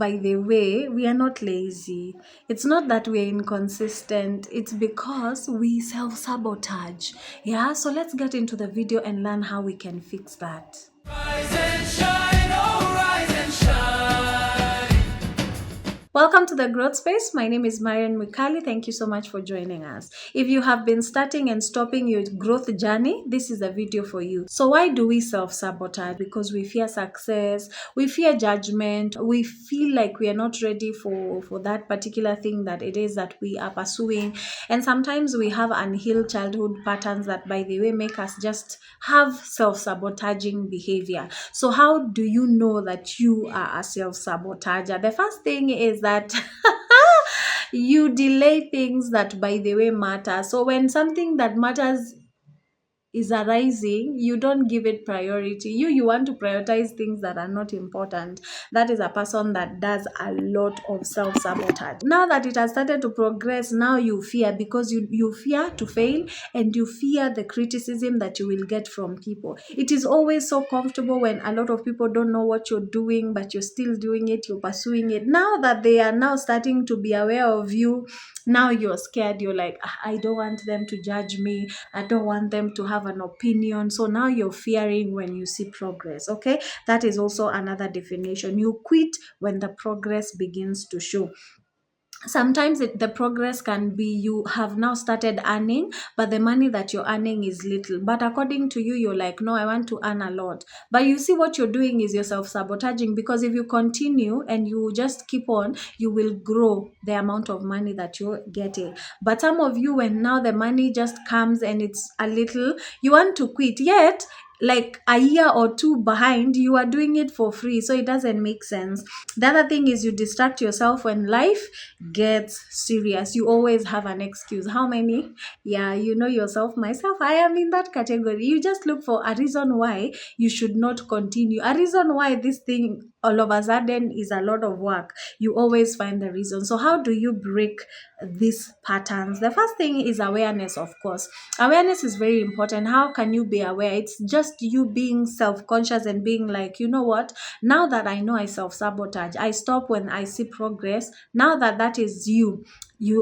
by the way, we are not lazy. It's not that we are inconsistent. It's because we self-sabotage. Yeah, so let's get into the video and learn how we can fix that. Rise and shine, oh, rise and shine. Welcome to the Growth Space. My name is Marion Mwikali. Thank you so much for joining us. If you have been starting and stopping your growth journey, this is a video for you. So why do we self-sabotage? Because we fear success, we fear judgment, we feel like we are not ready for that particular thing that it is that we are pursuing. And sometimes we have unhealed childhood patterns that, by the way, make us just have self-sabotaging behavior. So how do you know that you are a self-sabotager? The first thing is that you delay things that, by the way, matter. So when something that matters is arising, you don't give it priority. You want to prioritize things that are not important. That is a person that does a lot of self-sabotage. Now that it has started to progress, now you fear, because you fear to fail, and you fear the criticism that you will get from people. It is always so comfortable when a lot of people don't know what you're doing, but you're still doing it, you're pursuing it. Now that they are now starting to be aware of you, now you're scared. You're like, I don't want them to judge me. I don't want them to have an opinion. So now you're fearing when you see progress. Okay, that is also another definition. You quit when the progress begins to show. Sometimes the progress can be you have now started earning, but the money that you're earning is little. But according to you, you're like, no, I want to earn a lot. But you see, what you're doing is you're self-sabotaging, because if you continue and you just keep on, you will grow the amount of money that you're getting. But some of you, when now the money just comes and it's a little, you want to quit. Yet, like a year or two behind, you are doing it for free. So it doesn't make sense. The other thing is you distract yourself when life gets serious. You always have an excuse. How many? Yeah, you know yourself. Myself, I am in that category. You just look for a reason why you should not continue, a reason why this thing all of a sudden is a lot of work. You always find the reason. So how do you break these patterns? The first thing is awareness, of course. Awareness is very important. How can you be aware? It's just you being self-conscious and being like, you know what, now that I know I self-sabotage, I stop when I see progress. Now that is you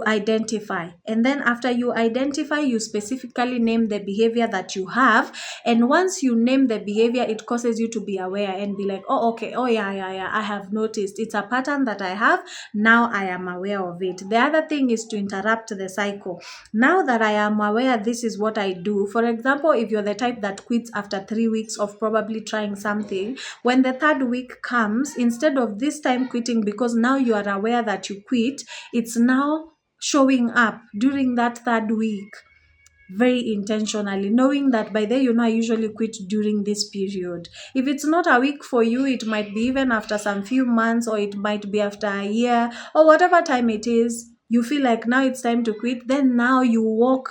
identify, and then after you identify, you specifically name the behavior that you have. And once you name the behavior, it causes you to be aware and be like, oh, okay, oh yeah, I have noticed it's a pattern that I have. Now I am aware of it. The other thing is to interrupt the cycle. Now that I am aware, this is what I do. For example, if you're the type that quits after 3 weeks of probably trying something, when the third week comes, instead of this time quitting, because now you are aware that you quit, it's now showing up during that third week very intentionally, knowing that by then, I usually quit during this period. If it's not a week for you, it might be even after some few months, or it might be after a year, or whatever time it is, you feel like now it's time to quit. Then now you walk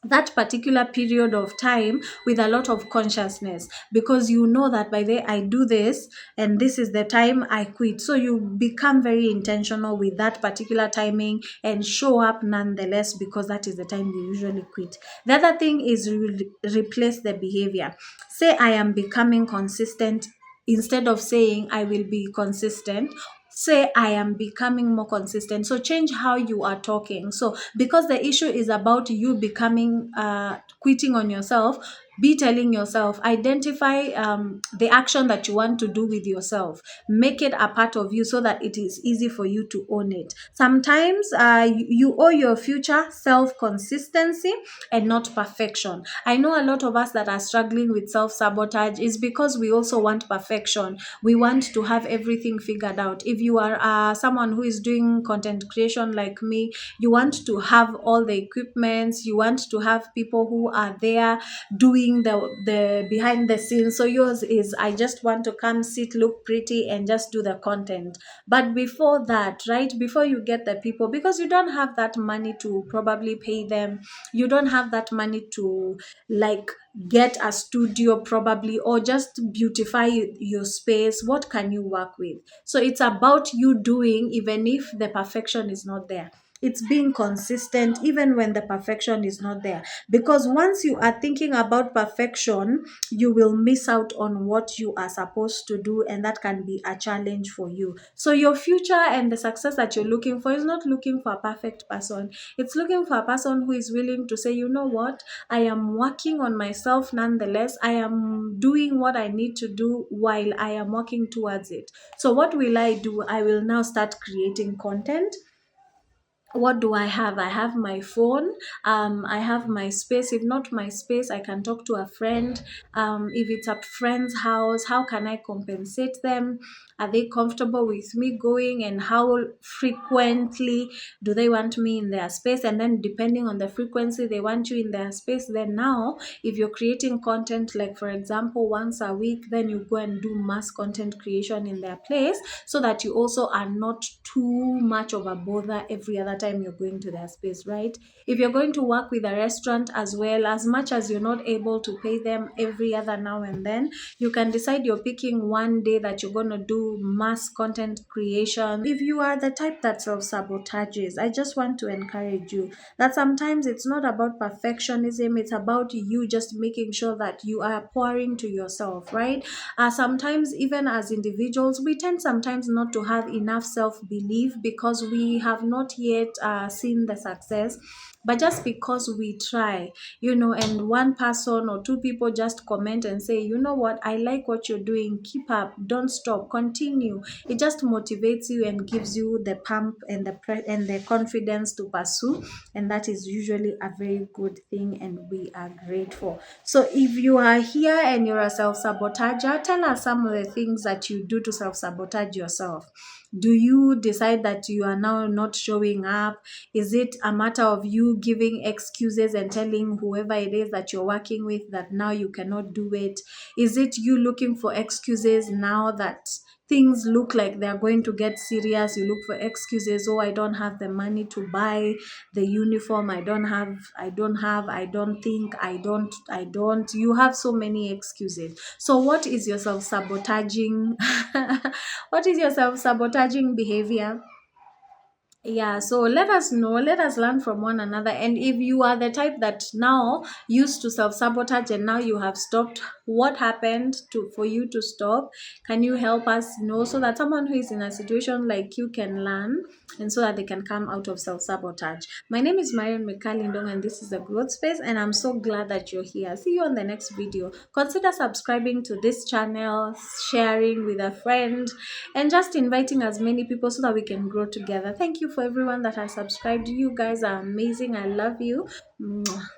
that particular period of time with a lot of consciousness, because you know that by the way, I do this and this is the time I quit. So you become very intentional with that particular timing and show up nonetheless, because that is the time you usually quit. The other thing is replace the behavior. Say I am becoming consistent instead of saying I will be consistent. Say I am becoming more consistent. So change how you are talking. So because the issue is about you becoming quitting on yourself, be telling yourself, identify the action that you want to do with yourself, make it a part of you so that it is easy for you to own it. Sometimes you owe your future self consistency and not perfection. I know a lot of us that are struggling with self-sabotage is because we also want perfection. We want to have everything figured out. If you are someone who is doing content creation like me, you want to have all the equipments, you want to have people who are there doing the behind the scenes. So yours is, I just want to come sit, look pretty, and just do the content. But before that, right, before you get the people, because you don't have that money to probably pay them, you don't have that money to like get a studio probably, or just beautify your space, what can you work with? So it's about you doing, even if the perfection is not there. It's being consistent even when the perfection is not there. Because once you are thinking about perfection, you will miss out on what you are supposed to do, and that can be a challenge for you. So your future and the success that you're looking for is not looking for a perfect person. It's looking for a person who is willing to say, you know what, I am working on myself nonetheless. I am doing what I need to do while I am working towards it. So what will I do? I will now start creating content. What do I have? I have my phone. I have my space. If not my space, I can talk to a friend. If it's a friend's house, how can I compensate them? Are they comfortable with me going, and how frequently do they want me in their space? And then depending on the frequency they want you in their space, then now if you're creating content, like for example once a week, then you go and do mass content creation in their place, so that you also are not too much of a bother every other time you're going to their space, right? If you're going to work with a restaurant as well, as much as you're not able to pay them every other now and then, you can decide you're picking one day that you're going to do mass content creation. If you are the type that self-sabotages, I just want to encourage you that sometimes it's not about perfectionism, it's about you just making sure that you are pouring to yourself, right? Sometimes even as individuals, we tend sometimes not to have enough self-belief because we have not yet seen the success. But just because we try, and one person or two people just comment and say, you know what, I like what you're doing, keep up, don't stop, continue. It just motivates you and gives you the pump and the confidence to pursue, and that is usually a very good thing, and we are grateful. So if you are here and you're a self-sabotager, tell us some of the things that you do to self-sabotage yourself. Do you decide that you are now not showing up? Is it a matter of you giving excuses and telling whoever it is that you're working with that now you cannot do it? Is it you looking for excuses now that things look like they're going to get serious? You look for excuses. Oh, I don't have the money to buy the uniform. I don't think, I don't. You have so many excuses. So what is your self-sabotaging? What is your self-sabotaging behavior? Yeah, so let us know, let us learn from one another. And if you are the type that now used to self-sabotage and now you have stopped, what happened to for you to stop? Can you help us know, so that someone who is in a situation like you can learn, and so that they can come out of self-sabotage? My name is Marion Mwikali Ndung'u, and this is the Growth Space, and I'm so glad that you're here. See you on the next video. Consider subscribing to this channel, sharing with a friend, and just inviting as many people so that we can grow together. Thank you for everyone that has subscribed. You guys are amazing. I love you. Mwah.